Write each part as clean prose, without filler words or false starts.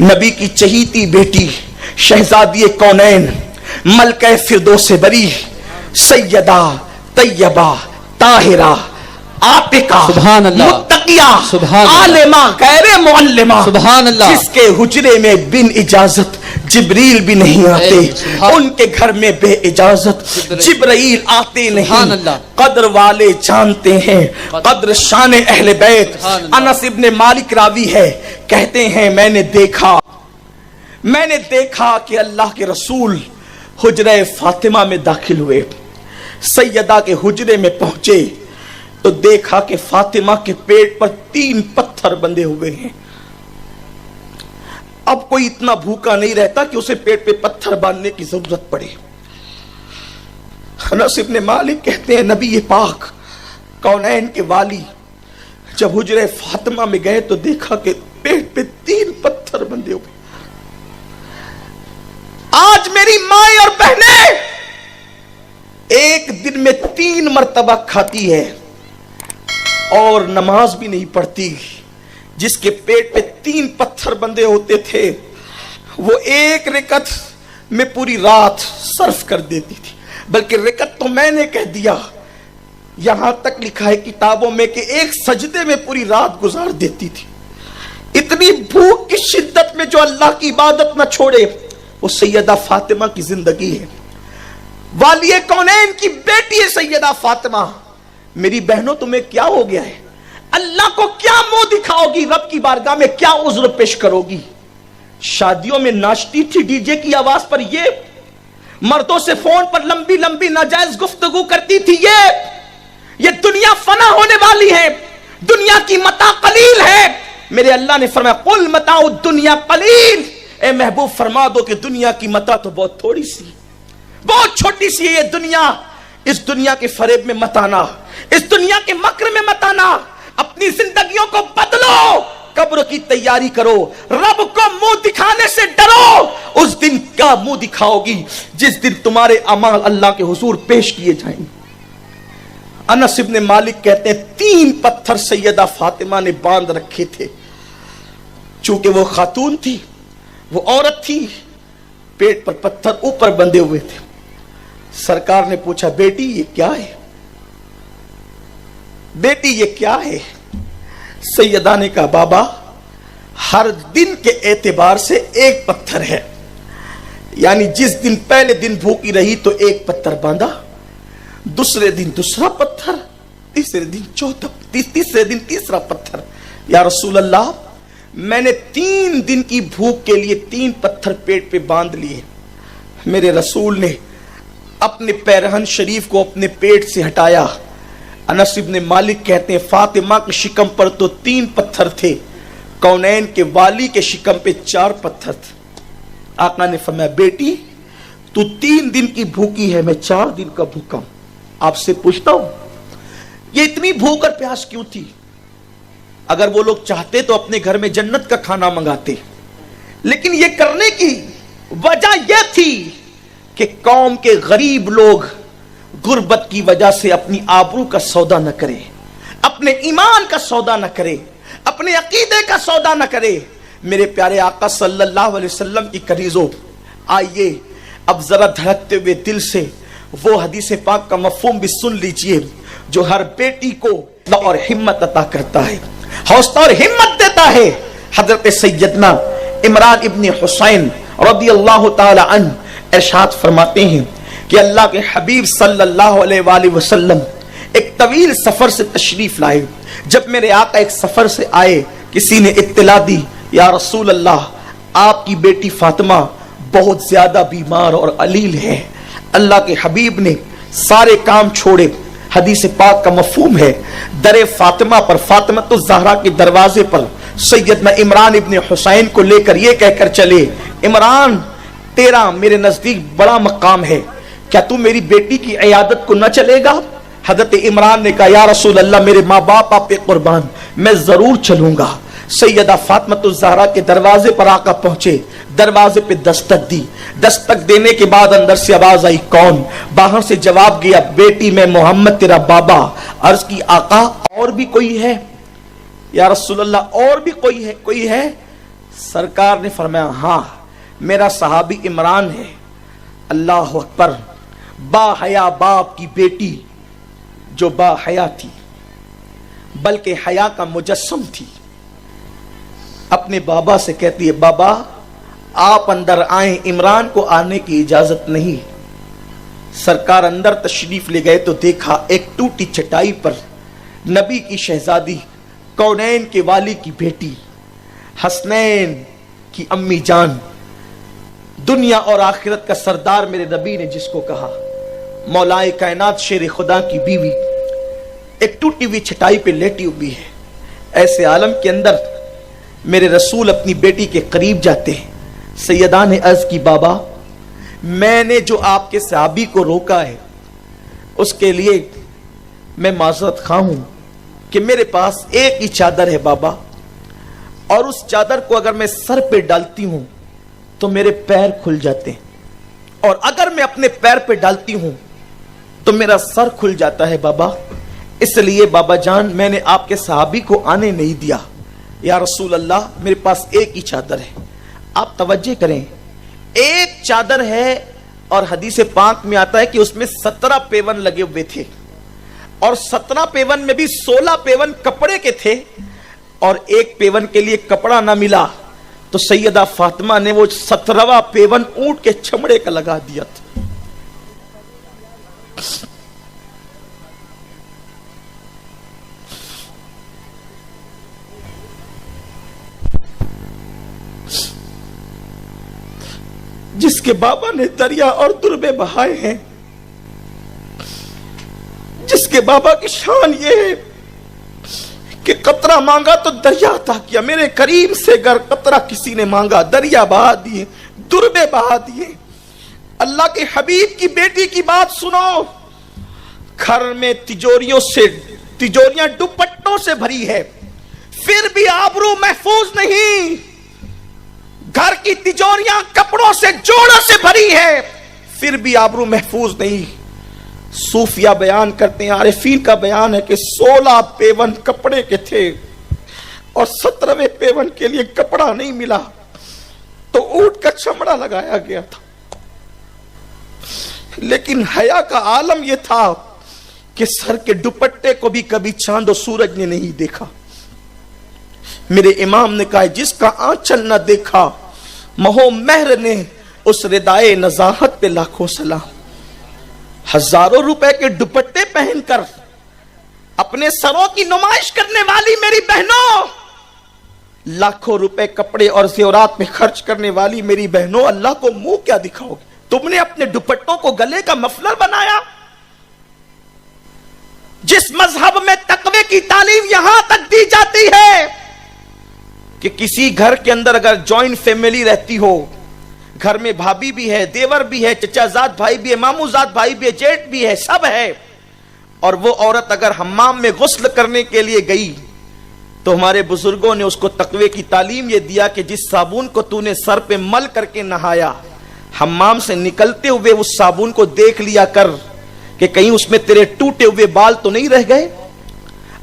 نبی کی چہیتی بیٹی شہزادی کونین ملکہ فردوس بری سیدہ طیبہ طاہرہ عاتقہ سبحان اللہ متقیہ سبحان اللہ عالمہ غیر معلمہ سبحان اللہ جس کے حجرے میں بن اجازت جبریل بھی نہیں آتے، ان کے گھر میں بے اجازت جبرائیل آتے نہیں۔ قدر والے جانتے ہیں قدر شان اہل بیت۔ انس ابن مالک راوی ہے، کہتے ہیں میں نے دیکھا کہ اللہ کے رسول حجرہ فاطمہ میں داخل ہوئے، سیدہ کے حجرے میں پہنچے تو دیکھا کہ فاطمہ کے پیٹ پر 3 پتھر بندھے ہوئے ہیں۔ اب کوئی اتنا بھوکا نہیں رہتا کہ اسے پیٹ پہ پتھر باندھنے کی ضرورت پڑے۔ انس ابن مالک کہتے ہیں نبی پاک کونین کے والی جب حجرہ فاطمہ میں گئے تو دیکھا کہ پیٹ پہ 3 پتھر بندھے ہوئے۔ آج میری مائیں اور بہنیں ایک دن میں 3 مرتبہ کھاتی ہے اور نماز بھی نہیں پڑھتی۔ جس کے پیٹ پہ 3 پتھر بندے ہوتے تھے وہ ایک رکعت میں پوری رات صرف کر دیتی تھی، بلکہ رکعت تو میں نے کہہ دیا، یہاں تک لکھا ہے کتابوں میں کہ ایک سجدے میں پوری رات گزار دیتی تھی۔ اتنی بھوک کی شدت میں جو اللہ کی عبادت نہ چھوڑے وہ سیدہ فاطمہ کی زندگی ہے۔ والی کونین کی بیٹی ہے سیدہ فاطمہ۔ میری بہنوں تمہیں کیا ہو گیا ہے؟ اللہ کو کیا منہ دکھاؤ گی؟ رب کی بارگاہ میں کیا عذر پیش کرو گی؟ شادیوں میں ناچتی تھی ڈی جے کی آواز پر، یہ مردوں سے فون پر لمبی لمبی ناجائز گفتگو کرتی تھی، یہ دنیا فنا ہونے والی ہے، دنیا کی متاع قلیل ہے۔ میرے اللہ نے فرمایا قل متاع الدنیا قلیل، اے محبوب فرما دو کہ دنیا کی متاع تو بہت تھوڑی سی، بہت چھوٹی سی ہے یہ دنیا۔ اس دنیا کے فریب میں مت آنا، اس دنیا کے مکر میں مت آنا، اپنی زندگیوں کو بدلو، قبر کی تیاری کرو، رب کو منہ دکھانے سے ڈرو۔ اس دن کا منہ دکھاؤ گی جس دن تمہارے اعمال اللہ کے حضور پیش کیے جائیں گے۔ انس ابن مالک کہتے ہیں 3 پتھر سیدہ فاطمہ نے باندھ رکھے تھے، چونکہ وہ خاتون تھی، وہ عورت تھی، پیٹ پر پتھر اوپر بندھے ہوئے تھے۔ سرکار نے پوچھا بیٹی یہ کیا ہے؟ بیٹی یہ کیا ہے؟ سیدہ نے کہا بابا ہر دن کے اعتبار سے 1 پتھر ہے، یعنی جس دن پہلے دن بھوکی رہی تو 1 پتھر باندھا، دوسرے دن دوسرا پتھر، تیسرے دن چوتھا، تیسرے دن تیسرا پتھر۔ یا رسول اللہ میں نے 3 دن کی بھوک کے لیے 3 پتھر پیٹ پہ باندھ لیے۔ میرے رسول نے اپنے پیرہن شریف کو اپنے پیٹ سے ہٹایا۔ انس ابن مالک کہتے ہیں فاطمہ کے شکم پر تو 3 پتھر تھے، کونین کے والی کے شکم پہ 4 پتھر تھے۔ آقا نے فرمایا بیٹی تو 3 دن کی بھوکی ہے، میں 4 دن کا بھوکا ہوں۔ آپ سے پوچھتا ہوں یہ اتنی بھوک اور پیاس کیوں تھی؟ اگر وہ لوگ چاہتے تو اپنے گھر میں جنت کا کھانا منگاتے، لیکن یہ کرنے کی وجہ یہ تھی کہ قوم کے غریب لوگ غربت کی وجہ سے اپنی آبرو کا سودا نہ کرے، اپنے ایمان کا سودا نہ کرے، اپنے عقیدے کا سودا نہ کرے۔ میرے پیارے آقا صلی اللہ علیہ وسلم کی کنیزوں، آئیے اب ذرا دھڑکتے ہوئے دل سے وہ حدیث پاک کا مفہوم بھی سن لیجئے جو ہر بیٹی کو حوصلہ اور ہمت عطا کرتا ہے، حوصلہ اور ہمت دیتا ہے۔ حضرت سیدنا عمران ابن حسین رضی اللہ تعالی عنہ ارشاد فرماتے ہیں کہ اللہ کے حبیب صلی اللہ علیہ وآلہ وسلم ایک طویل سفر سے تشریف لائے۔ جب میرے آقا ایک سفر سے آئے، کسی نے اطلاع دی یا رسول اللہ آپ کی بیٹی فاطمہ بہت زیادہ بیمار اور علیل ہے۔ اللہ کے حبیب نے سارے کام چھوڑے، حدیث پاک کا مفہوم ہے، در فاطمہ پر، فاطمہ الزہرا کے دروازے پر سیدنا عمران ابن حسین کو لے کر یہ کہہ کر چلے عمران تیرا میرے نزدیک بڑا مقام ہے، کیا تو میری بیٹی کی عیادت کو نہ چلے گا؟ حضرت عمران نے کہا یا رسول اللہ میرے ماں باپ آپ پہ قربان، میں ضرور چلوں گا۔ سیدہ فاطمہ الزہرا کے دروازے پر آقا پہنچے، دروازے پہ دستک دی، دستک دینے کے بعد اندر سے آواز آئی کون؟ باہر سے جواب گیا بیٹی میں محمد تیرا بابا۔ عرض کی آقا اور بھی کوئی ہے؟ یا رسول اللہ اور بھی کوئی ہے؟ سرکار نے فرمایا ہاں میرا صحابی عمران ہے. اللہ اکبر. با حیا باپ کی بیٹی جو با حیا تھی بلکہ حیا کا مجسم تھی, اپنے بابا سے کہتی ہے بابا آپ اندر آئیں, عمران کو آنے کی اجازت نہیں. سرکار اندر تشریف لے گئے تو دیکھا ایک ٹوٹی چٹائی پر نبی کی شہزادی, کونین کے والی کی بیٹی, حسنین کی امی جان, دنیا اور آخرت کا سردار میرے نبی نے جس کو کہا, مولائے کائنات شیر خدا کی بیوی, ایک ٹوٹی ہوئی چٹائی پہ لیٹی ہوئی ہے. ایسے عالم کے اندر میرے رسول اپنی بیٹی کے قریب جاتے ہیں. سیدہ نے عرض کی بابا میں نے جو آپ کے صحابی کو روکا ہے اس کے لیے میں معذرت خواہ ہوں کہ میرے پاس ایک ہی چادر ہے بابا, اور اس چادر کو اگر میں سر پہ ڈالتی ہوں تو میرے پیر کھل جاتے ہیں, اور اگر میں اپنے پیر پہ ڈالتی ہوں تو میرا سر کھل جاتا ہے بابا. اس لیے بابا جان میں نے آپ کے صحابی کو آنے نہیں دیا. یا رسول اللہ میرے پاس ایک ہی چادر ہے. آپ توجہ کریں, ایک چادر ہے اور حدیث پاک میں آتا ہے کہ اس میں 17 پیون لگے ہوئے تھے, اور 17 پیون میں بھی 16 پیون کپڑے کے تھے, اور ایک پیون کے لیے کپڑا نہ ملا تو سیدہ فاطمہ نے وہ 17واں پیون اونٹ کے چمڑے کا لگا دیا تھا. جس کے بابا نے دریا اور دربے بہائے ہیں, جس کے بابا کی شان یہ ہے کہ قطرہ مانگا تو دریا عطا کیا. میرے کریم سے گر قطرہ کسی نے مانگا دریا بہا دیے, دربے بہا دیے. اللہ کے حبیب کی بیٹی کی بات سنو, گھر میں تجوریاں دوپٹوں سے بھری ہے, پھر بھی آبرو محفوظ نہیں. گھر کی تجوریاں کپڑوں سے جوڑوں سے بھری ہے, پھر بھی آبرو محفوظ نہیں. صوفیہ بیان کرتے ہیں, عارفین کا بیان ہے کہ 16 پیون کپڑے کے تھے اور 17ویں پیون کے لیے کپڑا نہیں ملا تو اونٹ کا چمڑا لگایا گیا تھا. لیکن حیا کا عالم یہ تھا کہ سر کے دوپٹے کو بھی کبھی چاند و سورج نے نہیں دیکھا. میرے امام نے کہا جس کا آنچل نہ دیکھا مہو مہر نے اس ردائے نزاہت پہ لاکھوں سلام. ہزاروں روپے کے دوپٹے پہن کر اپنے سروں کی نمائش کرنے والی میری بہنوں, لاکھوں روپے کپڑے اور زیورات میں خرچ کرنے والی میری بہنوں, اللہ کو منہ کیا دکھاؤ گے؟ تم نے اپنے دوپٹوں کو گلے کا مفلر بنایا. جس مذہب میں تقوی کی تعلیم یہاں تک دی جاتی ہے کہ کسی گھر کے اندر اگر جوائنٹ فیملی رہتی ہو, گھر میں بھابھی بھی ہے, دیور بھی ہے, چچا زاد بھائی بھی ہے, مامو زاد بھائی بھی ہے, جیٹ بھی ہے, سب ہے, اور وہ عورت اگر حمام میں غسل کرنے کے لیے گئی تو ہمارے بزرگوں نے اس کو تقوی کی تعلیم یہ دیا کہ جس صابن کو تو نے سر پہ مل کر کے نہایا, حمام سے نکلتے ہوئے اس صابن کو دیکھ لیا کر کہ کہیں اس میں تیرے ٹوٹے ہوئے بال تو نہیں رہ گئے.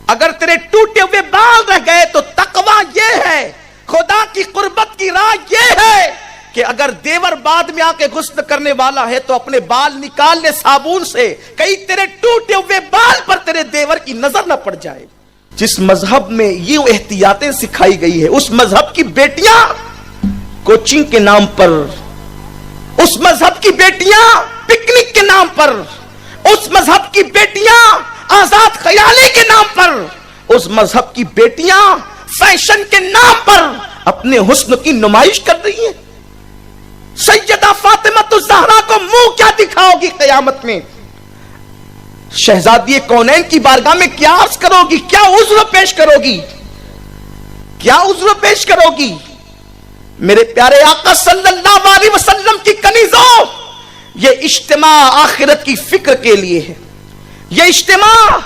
اگر تیرے ٹوٹے ہوئے بال رہ گئے تو تقوی یہ ہے, خدا کی قربت کی راہ یہ ہے کہ اگر دیور بعد میں آ کے غسل کرنے والا ہے تو اپنے بال نکال لے صابن سے, کہیں تیرے ٹوٹے ہوئے بال پر تیرے دیور کی نظر نہ پڑ جائے. جس مذہب میں یہ احتیاطیں سکھائی گئی ہے, اس مذہب کی بیٹیاں کوچنگ کے نام پر, اس مذہب کی بیٹیاں پکنک کے نام پر, اس مذہب کی بیٹیاں آزاد خیالی کے نام پر, اس مذہب کی بیٹیاں فیشن کے نام پر اپنے حسن کی نمائش کر رہی ہیں. سیدہ فاطمہ الزہرا کو منہ کیا دکھاؤ گی قیامت میں؟ شہزادی کونین کی بارگاہ میں کیا عرض کرو گی, کیا عذر پیش کرو گی, کیا عذر پیش کرو گی؟ میرے پیارے آقا صلی اللہ علیہ وسلم کی کنیزوں, یہ اجتماع آخرت کی فکر کے لیے ہے. یہ اجتماع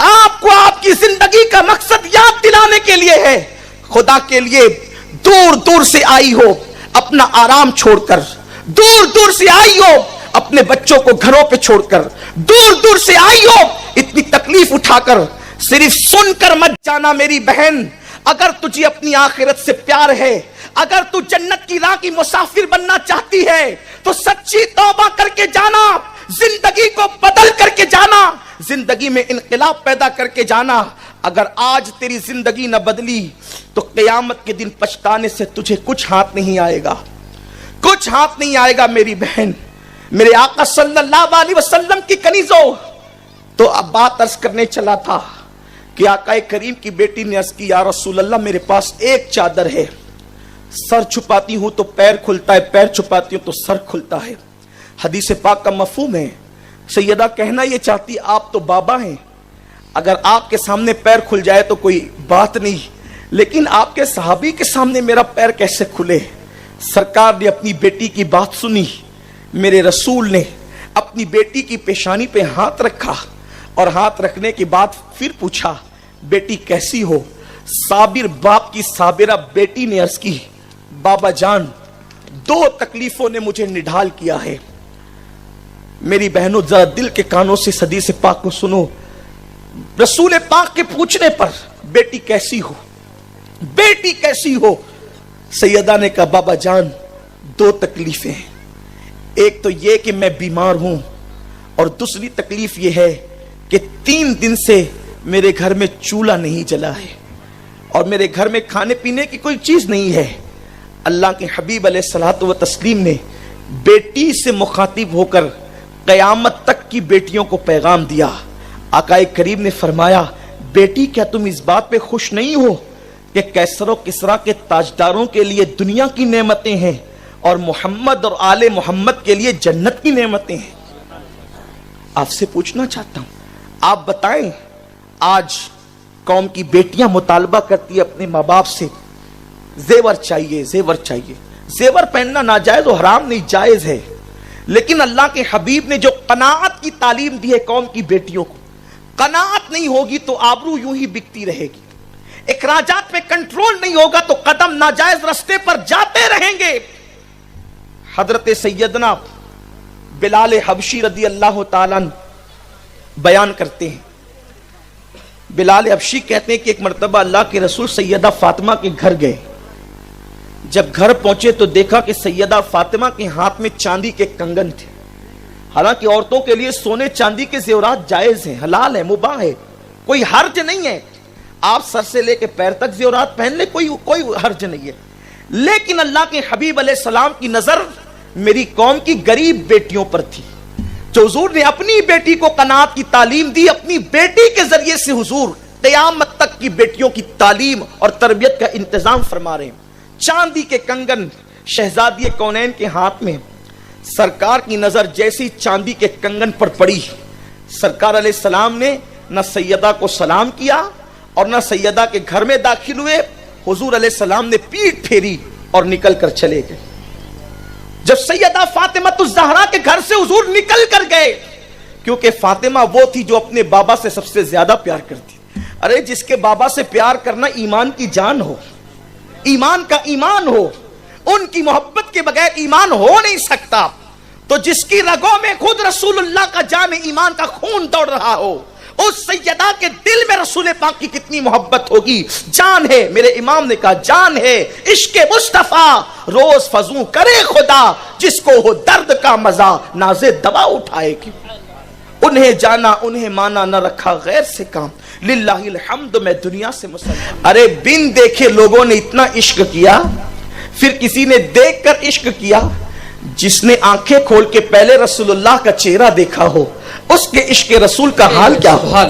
آپ کو آپ کی زندگی کا مقصد یاد دلانے کے لیے ہے. خدا کے لیے دور دور سے آئی ہو اپنا آرام چھوڑ کر, دور دور سے آئی ہو اپنے بچوں کو گھروں پہ چھوڑ کر, دور دور سے آئی ہو اتنی تکلیف اٹھا کر, صرف سن کر مت جانا میری بہن, اگر تجھے اپنی آخرت سے پیار ہے، اگر تو جنت کی راہ کی مسافر بننا چاہتی ہے تو سچی توبہ کر کے جانا، زندگی کو بدل کر کے جانا، زندگی میں انقلاب پیدا کر کے جانا۔ اگر آج تیری زندگی نہ بدلی تو قیامت کے دن پچھتانے سے تجھے کچھ ہاتھ نہیں آئے گا، کچھ ہاتھ نہیں آئے گا۔ میری بہن، میرے آقا صلی اللہ علیہ وسلم کی کنیزوں، تو اب بات عرض کرنے چلا تھا کہ آقا کریم کی بیٹی نے عرض کی، یا رسول اللہ میرے پاس ایک چادر ہے، سر چھپاتی ہوں تو پیر کھلتا ہے، پیر چھپاتی ہوں تو سر کھلتا ہے۔ حدیث پاک کا مفہوم ہے، سیدہ کہنا یہ چاہتی آپ تو بابا ہیں، اگر آپ کے سامنے پیر کھل جائے تو کوئی بات نہیں، لیکن آپ کے صحابی کے سامنے میرا پیر کیسے کھلے؟ سرکار نے اپنی بیٹی کی بات سنی، میرے رسول نے اپنی بیٹی کی پیشانی پہ ہاتھ رکھا اور ہاتھ رکھنے کے بعد پھر پوچھا، بیٹی کیسی ہو؟ صابر باپ کی صابرہ بیٹی نے عرض کی، بابا جان دو تکلیفوں نے مجھے نڈھال کیا ہے۔ میری بہنوں ذرا دل کے کانوں سے حدیث پاک کو سنو۔ رسول پاک کے پوچھنے پر بیٹی کیسی ہو، بیٹی کیسی ہو؟ سیدہ نے کہا، بابا جان دو تکلیفیں ہیں، ایک تو یہ کہ میں بیمار ہوں، اور دوسری تکلیف یہ ہے کہ 3 دن سے میرے گھر میں چولہا نہیں جلا ہے اور میرے گھر میں کھانے پینے کی کوئی چیز نہیں ہے۔ اللہ کے حبیب علیہ الصلوۃ والتسلیم نے بیٹی سے مخاطب ہو کر قیامت تک کی بیٹیوں کو پیغام دیا۔ آقا کریم نے فرمایا، بیٹی کیا تم اس بات پہ خوش نہیں ہو کہ کیسر و کسریٰ کے تاجداروں کے لیے دنیا کی نعمتیں ہیں اور محمد اور آل محمد کے لیے جنت کی نعمتیں ہیں؟ آپ سے پوچھنا چاہتا ہوں، آپ بتائیں، آج قوم کی بیٹیاں مطالبہ کرتی ہیں اپنے ماں باپ سے، زیور چاہیے، زیور چاہیے۔ زیور پہننا ناجائز و حرام نہیں، جائز ہے، لیکن اللہ کے حبیب نے جو قناعت کی تعلیم دی ہے قوم کی بیٹیوں کو، قناعت نہیں ہوگی تو آبرو یوں ہی بکتی رہے گی، اخراجات پہ کنٹرول نہیں ہوگا تو قدم ناجائز رستے پر جاتے رہیں گے۔ حضرت سیدنا بلال حبشی رضی اللہ تعالیٰ بیان کرتے ہیں، بلال حبشی کہتے ہیں کہ ایک مرتبہ اللہ کے رسول سیدہ فاطمہ کے گھر گئے، جب گھر پہنچے تو دیکھا کہ سیدہ فاطمہ کے ہاتھ میں چاندی کے کنگن تھے۔ حالانکہ عورتوں کے لیے سونے چاندی کے زیورات جائز ہیں، حلال ہیں، مباح ہے، کوئی حرج نہیں ہے، آپ سر سے لے کے پیر تک زیورات پہن لے، کوئی حرج نہیں ہے۔ لیکن اللہ کے حبیب علیہ السلام کی نظر میری قوم کی غریب بیٹیوں پر تھی، جو حضور نے اپنی بیٹی کو قناعت کی تعلیم دی، اپنی بیٹی کے ذریعے سے حضور قیامت تک کی بیٹیوں کی تعلیم اور تربیت کا انتظام فرما رہے ہیں۔ چاندی کے کنگن شہزادی کونین کے ہاتھ میں، سرکار کی نظر جیسی چاندی کے کنگن پر پڑی، سرکار علیہ السلام نے نہ سیدہ کو سلام کیا اور نہ سیدہ کے گھر میں داخل ہوئے، حضور علیہ السلام نے پیٹھ پھیری اور نکل کر چلے گئے۔ جب سیدہ فاطمہ الزہرا کے گھر سے حضور نکل کر گئے، کیونکہ فاطمہ وہ تھی جو اپنے بابا سے سب سے زیادہ پیار کرتی۔ ارے جس کے بابا سے پیار کرنا ایمان کی جان ہو، ایمان کا ایمان ہو، ان کی محبت کے بغیر ایمان ہو نہیں سکتا۔ تو جس کی رگوں میں خود رسول اللہ کا جام ایمان کا خون دوڑ رہا ہو، اس سیدہ کے دل میں رسول پاک کی کتنی محبت ہوگی۔ جان ہے، میرے امام نے کہا جان ہے عشق مصطفیٰ، روز فزوں کرے خدا، جس کو ہو درد کا مزہ نازے دوا اٹھائے گی۔ انہیں جانا انہیں مانا، نہ رکھا غیر سے کام، للہ الحمد میں دنیا سے مسلمان۔ ارے بن دیکھے لوگوں نے اتنا عشق کیا، پھر کسی نے دیکھ کر عشق کیا۔ جس نے آنکھیں کھول کے پہلے رسول اللہ کا چہرہ دیکھا ہو، اس کے عشق رسول کا حال کیا ہو؟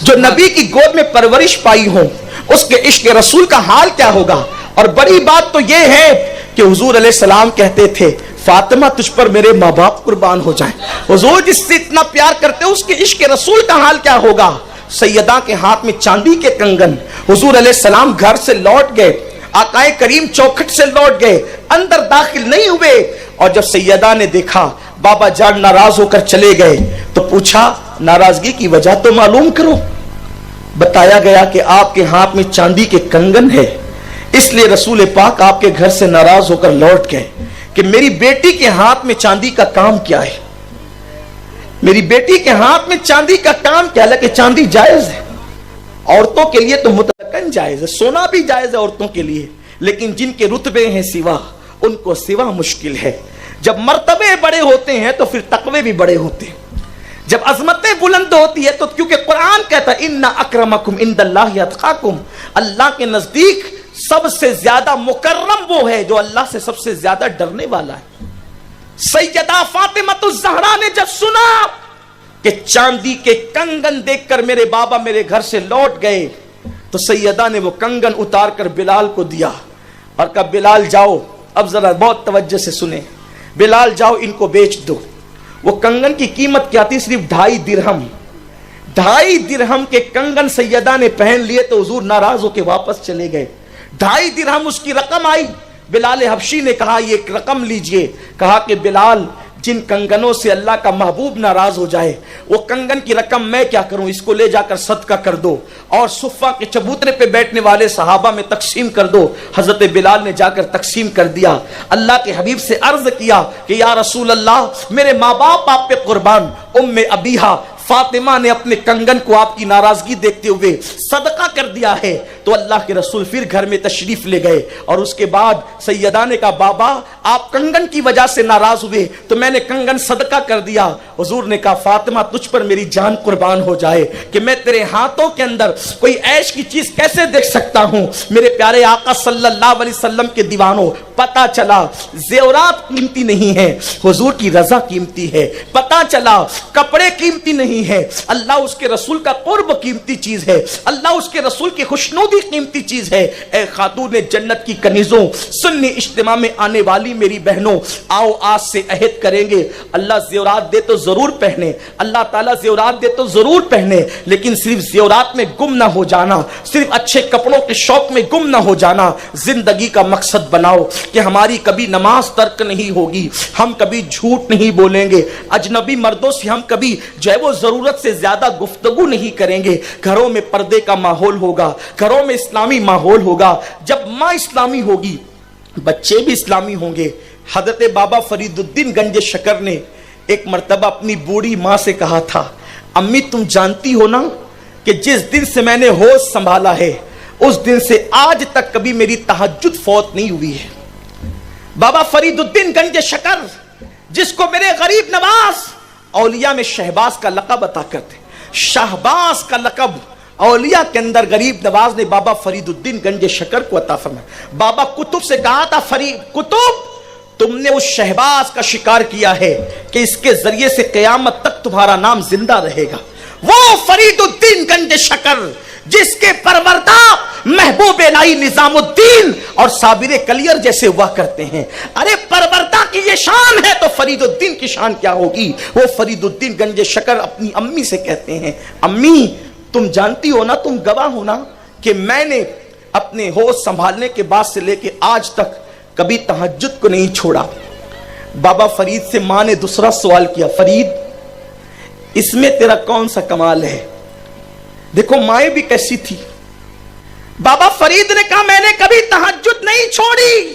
جو نبی کی گود میں پرورش پائی ہو، اس کے عشق رسول کا حال کیا ہوگا؟ اور بڑی بات تو یہ ہے کہ حضور علیہ السلام کہتے تھے، فاطمہ تجھ پر میرے ماں باپ قربان ہو جائیں۔ حضور جس سے اتنا پیار کرتے اس کے عشق رسول کا حال کیا ہوگا؟ سیدہ کے ہاتھ میں چاندی کے کنگن، حضور علیہ السلام گھر سے لوٹ گئے، آقا کریم چوکھٹ سے لوٹ گئے، اندر داخل نہیں ہوئے، اور جب سیدہ نے دیکھا بابا جان ناراض ہو کر چلے گئے تو پوچھا ناراضگی کی وجہ تو معلوم کرو۔ بتایا گیا کہ آپ کے ہاتھ میں چاندی کے کنگن ہے، اس لیے رسول پاک آپ کے گھر سے ناراض ہو کر لوٹ گئے کہ میری بیٹی کے ہاتھ میں چاندی کا کام کیا ہے، میری بیٹی کے ہاتھ میں چاندی کا کام کیا ہے؟ کہ چاندی جائز ہے، عورتوں کے لیے تو مطلقاً کنگن جائز ہے, سونا بھی جائز ہے عورتوں کے لیے, لیکن جن کے رتبے ہیں سوا, ان کو سوا مشکل ہے. جب مرتبے بڑے ہوتے ہیں تو پھر تقوی بھی بڑے ہوتے ہیں. جب عظمتیں بلند ہوتی ہے تو کیونکہ قرآن کہتا ہے ان اکرمکم عند اللہ اتقاکم, اللہ کے نزدیک سب سے زیادہ مکرم وہ ہے جو اللہ سے سب سے زیادہ ڈرنے والا ہے. سیدہ فاطمہ الزہرا نے جب سنا کہ چاندی کے کنگن دیکھ کر میرے بابا میرے گھر سے لوٹ گئے, تو سیدہ نے وہ کنگن اتار کر بلال کو دیا اور کہا بلال جاؤ, اب ذرا بہت توجہ سے سنیں, بلال جاؤ ان کو بیچ دو. وہ کنگن کی قیمت کیا تھی؟ صرف 2.5 درہم. 2.5 درہم کے کنگن سیدہ نے پہن لیے تو حضور ناراض ہو کے واپس چلے گئے. 2.5 درہم اس کی رقم آئی. بلال حبشی نے کہا یہ ایک رقم لیجئے. کہا کہ بلال جن کنگنوں سے اللہ کا محبوب ناراض ہو جائے وہ کنگن کی رقم میں کیا کروں, اس کو لے جا کر صدقہ کر دو اور صفہ کے چبوترے پہ بیٹھنے والے صحابہ میں تقسیم کر دو. حضرت بلال نے جا کر تقسیم کر دیا. اللہ کے حبیب سے عرض کیا کہ یا رسول اللہ میرے ماں باپ آپ پہ قربان. ام ابیہا فاطمہ نے اپنے کنگن کو آپ کی ناراضگی دیکھتے ہوئے صدقہ کر دیا ہے. تو اللہ کے رسول پھر گھر میں تشریف لے گئے اور اس کے بعد سیدہ نے کہا بابا آپ کنگن کی وجہ سے ناراض ہوئے تو میں نے کنگن صدقہ کر دیا. حضور نے کہا فاطمہ تجھ پر میری جان قربان ہو جائے کہ میں تیرے ہاتھوں کے اندر کوئی عیش کی چیز کیسے دیکھ سکتا ہوں. میرے پیارے آقا صلی اللہ علیہ وسلم کے دیوانوں, پتا چلا زیورات قیمتی نہیں ہے, حضور کی رضا قیمتی ہے. پتا چلا کپڑے قیمتی نہیں ہے, اللہ اس کے رسول کا قرب قیمتی چیز ہے, اللہ اس کے رسول کی خوشنودی قیمتی چیز ہے. اے خاتون جنت کی کنیزوں, سنی اجتماع میں آنے والی میری بہنوں, آؤ آج سے عہد کریں گے اللہ زیورات دے تو ضرور پہنے, اللہ تعالیٰ زیورات دے تو ضرور پہنے, لیکن صرف زیورات میں گم نہ ہو جانا, صرف اچھے کپڑوں کے شوق میں گم نہ ہو جانا. زندگی کا مقصد بناؤ کہ ہماری کبھی نماز ترک نہیں ہوگی, ہم کبھی جھوٹ نہیں بولیں گے, اجنبی مردوں سے ہم کبھی جو ہے وہ ضرورت سے زیادہ گفتگو نہیں کریں گے. گھروں میں پردے کا ماحول ہوگا, گھروں میں اسلامی ماحول ہوگا. جب ماں اسلامی ہوگی بچے بھی اسلامی ہوں گے. حضرت بابا فرید الدین گنج شکر نے ایک مرتبہ اپنی بوڑھی ماں سے کہا تھا امی تم جانتی ہو نا کہ جس دن سے میں نے ہوش سنبھالا ہے اس دن سے آج تک کبھی میری تہجد فوت نہیں ہوئی ہے. بابا فرید الدین گنج شکر جس کو میرے غریب نواز اولیاء میں شہباز کا لقب عطا کرتے, شہباز کا لقب اولیاء کے اندر غریب نواز نے بابا فرید الدین گنج شکر کو عطا فرمایا. بابا کتب سے کہا تھا فرید کتب تم نے اس شہباز کا شکار کیا ہے کہ اس کے ذریعے سے قیامت تک تمہارا نام زندہ رہے گا. وہ فرید الدین گنج شکر جس کے پروردہ محبوب الہی نظام الدین اور صابر کلیر جیسے ہوا کرتے ہیں. ارے پروردہ کی یہ شان ہے تو فرید الدین کی شان کیا ہوگی. وہ فرید الدین گنج شکر اپنی امی سے کہتے ہیں امی تم جانتی ہو نا, تم گواہ ہو نا کہ میں نے اپنے ہوش سنبھالنے کے بعد سے لے کے آج تک کبھی تہجد کو نہیں چھوڑا. بابا فرید سے ماں نے دوسرا سوال کیا فرید اس میں تیرا کون سا کمال ہے. دیکھو مائیں بھی کیسی تھی. بابا فرید نے کہا میں نے کبھی تہجد نہیں چھوڑی.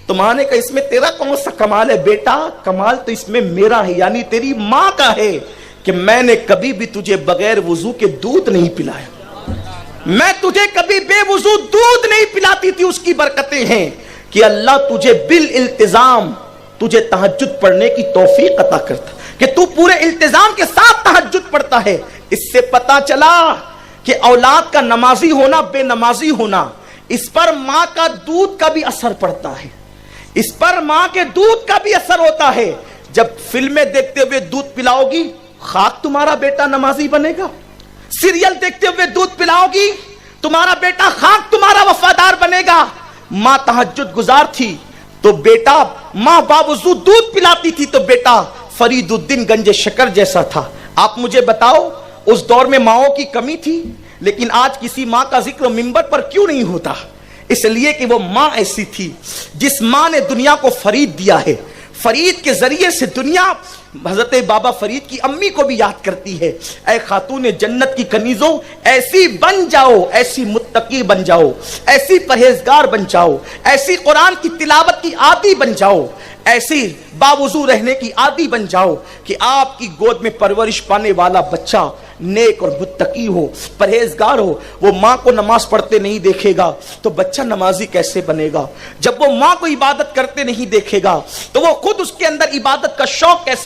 تو ماں نے کہا اس میں تیرا کون سا کمال ہے. بیٹا کمال تو اس میں میرا ہے یعنی تیری ماں کا ہے کہ میں نے کبھی بھی تجھے بغیر وضو کے دودھ نہیں پلایا, میں تجھے کبھی بے وضو دودھ نہیں پلاتی تھی. اس کی برکتیں ہیں کہ اللہ تجھے بالالتزام تجھے تہجد پڑھنے کی توفیق عطا کرتا کہ تو پورے التزام کے ساتھ تہجد پڑھتا ہے. اس سے پتا چلا کہ اولاد کا نمازی ہونا بے نمازی ہونا اس پر ماں کا دودھ کا بھی اثر پڑتا ہے, اس پر ماں کے دودھ کا بھی اثر ہوتا ہے. جب فلمیں دیکھتے ہوئے دودھ پلاؤ گی خاک تمہارا بیٹا نمازی بنے گا, سیریل دیکھتے ہوئے دودھ پلاؤ گی تمہارا بیٹا خاک تمہارا وفادار بنے گا. ماں تہجد گزار تھی تو بیٹا ماں باوضو دودھ پلاتی تھی تو بیٹا فرید الدین گنج شکر جیسا تھا. آپ مجھے بتاؤ اس دور میں ماؤں کی کمی تھی, لیکن آج کسی ماں کا ذکر منبر پر کیوں نہیں ہوتا؟ اس لیے کہ وہ ماں ایسی تھی جس ماں نے دنیا کو فرید دیا ہے. فرید کے ذریعے سے دنیا حضرت بابا فرید کی امی کو بھی یاد کرتی ہے، اے خاتون جنت کی کنیزوں، ایسی بن جاؤ، ایسی متقی بن جاؤ، ایسی پرہیزگار بن جاؤ، ایسی قرآن کی تلاوت کی عادی بن جاؤ، ایسی باوضو رہنے کی عادی بن جاؤ کہ آپ کی گود میں پرورش پانے والا بچہ نیک اور متقی ہو، پرہیزگار ہو۔ وہ ماں کو نماز پڑھتے نہیں دیکھے گا تو بچہ نمازی کیسے بنے گا؟ جب وہ ماں کو عبادت کرتے نہیں دیکھے گا تو وہ خود اس کے اندر عبادت کا شوق کیسے